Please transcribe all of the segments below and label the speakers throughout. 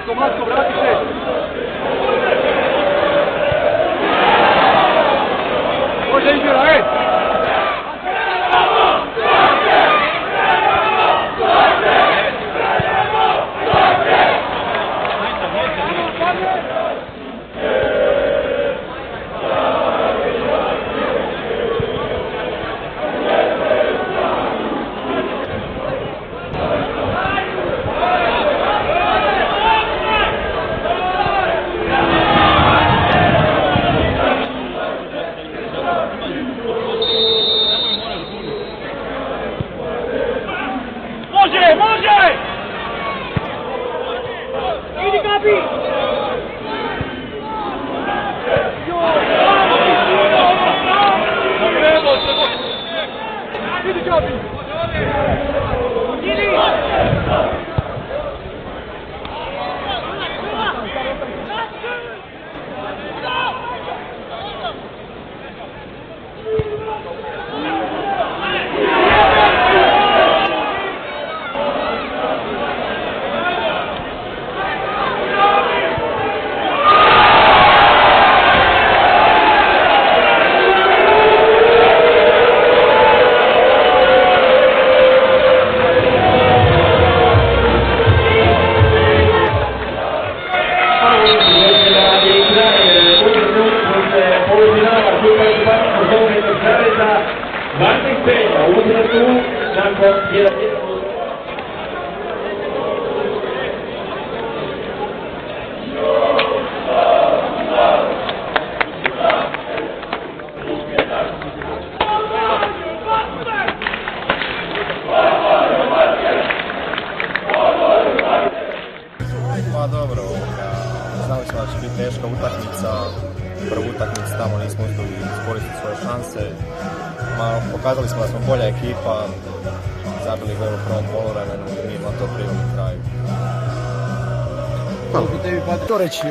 Speaker 1: Matko, vrati se! Može izbjera, ej!
Speaker 2: Dobro, znali smo da će biti teška utakmica, prvu utakmicu tamo nismo uspjeli iskoristiti svoje šanse, pokazali smo da smo bolja ekipa, zabili gol u prvom poluvremenu i mi imamo to priveli kraju.
Speaker 3: To reći,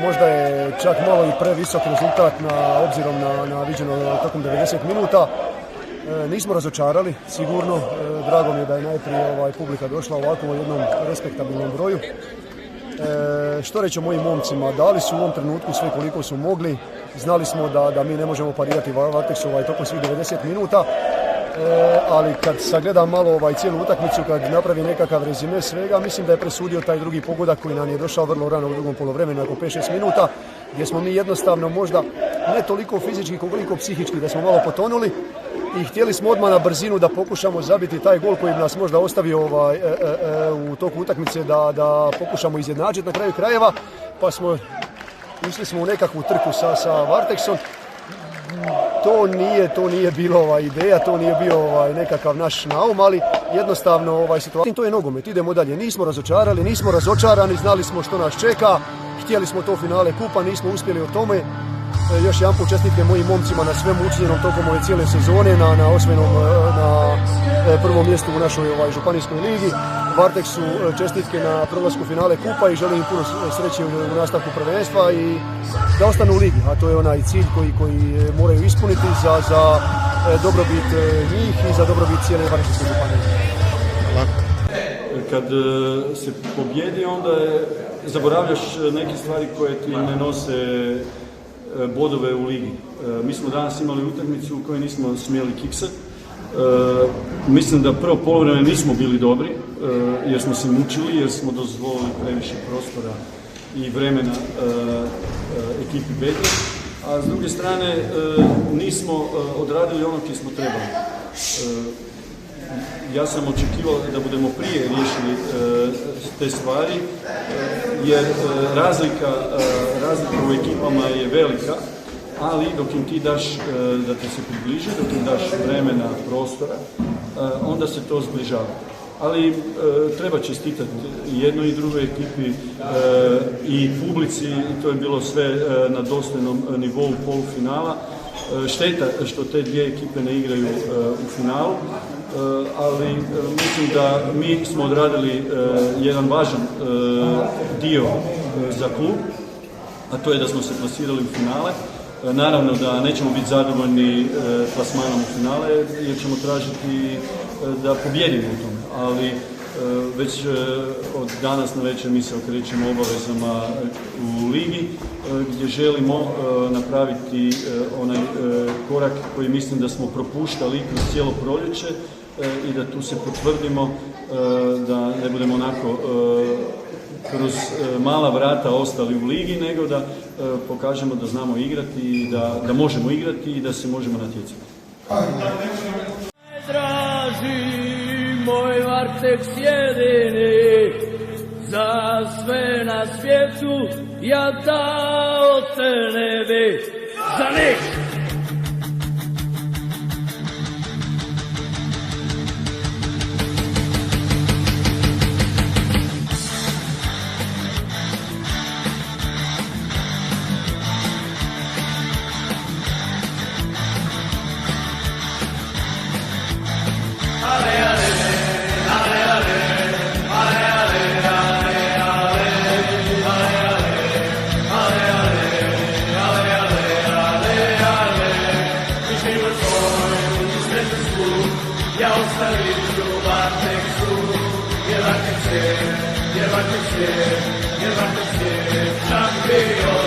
Speaker 3: možda je čak malo i previsok rezultat obzirom na viđeno tokom 90 minuta. Nismo razočarali, sigurno, drago mi je da je najprije publika došla ovako u jednom respektabilnom broju. Što reći o mojim momcima, dali su u ovom trenutku sve koliko su mogli, znali smo da mi ne možemo parirati Varteksu tokom svih 90 minuta, ali kad sagledam malo cijelu utakmicu, kad napravi nekakav rezime svega, mislim da je presudio taj drugi pogodak koji nam je došao vrlo rano u drugom poluvremenu, nakon 5-6 minuta, gdje smo mi jednostavno možda ne toliko fizički koliko psihički da smo malo potonuli i htjeli smo odmah na brzinu da pokušamo zabiti taj gol koji bi nas možda ostavio u toku utakmice da pokušamo izjednačiti na kraju krajeva, pa išli smo u nekakvu trku sa Varteksom. To nije bilo ideja, to nije bio nekakav naš naum, ali jednostavno situacija. To je nogomet, idemo dalje. Nismo razočarali, nismo razočarani, znali smo što nas čeka, htjeli smo to finale kupa, nismo uspjeli o tome. Još jedan put čestitke mojim momcima na svemu učinjenom tokom ove cijele sezone, na osvojenom na prvom mjestu u našoj županijskoj ligi. Varteksu čestitke na prolasku finale kupa i želim im puno sreće u nastavku prvenstva i da ostanu u ligi, a to je onaj cilj koji moraju ispuniti za dobrobit njih i za dobrobit cijele Varaždinske županije.
Speaker 4: Kad se pobjedi, onda zaboravljaš neke stvari koje ti ne nose bodove u ligi. Mi smo danas imali utakmicu u kojoj nismo smjeli kiksati. Mislim da prvo poluvreme nismo bili dobri jer smo se mučili, jer smo dozvolili previše prostora i vremena ekipi Bednje, a s druge strane nismo odradili ono što smo trebali. Ja sam očekivao da budemo prije riješili te stvari, jer razlika u ekipama je velika, ali dok im ti daš da te se približi, dok im daš vremena, prostora, onda se to zbližava. Ali treba čestitati jednoj i drugoj ekipi i publici, i to je bilo sve na dostojnom nivou polufinala. Šteta što te dvije ekipe ne igraju u finalu, ali mislim da mi smo odradili jedan važan dio za klub, a to je da smo se plasirali u finale. Naravno da nećemo biti zadovoljni plasmanom u finale jer ćemo tražiti da pobjedimo u tome, ali Već od danas na večer mi se okrećemo obavezama u ligi gdje želimo napraviti onaj korak koji mislim da smo propuštali kroz cijelo proljeće i da tu se potvrdimo, da ne budemo onako kroz mala vrata ostali u ligi, nego da pokažemo da znamo igrati i da možemo igrati i da se možemo natjecati.
Speaker 5: Moj Varteks jedini, za sve na svijetu ja dao te ne bi za ništa. Ja ostavit ću Varteksu, jer Varteks je šampion.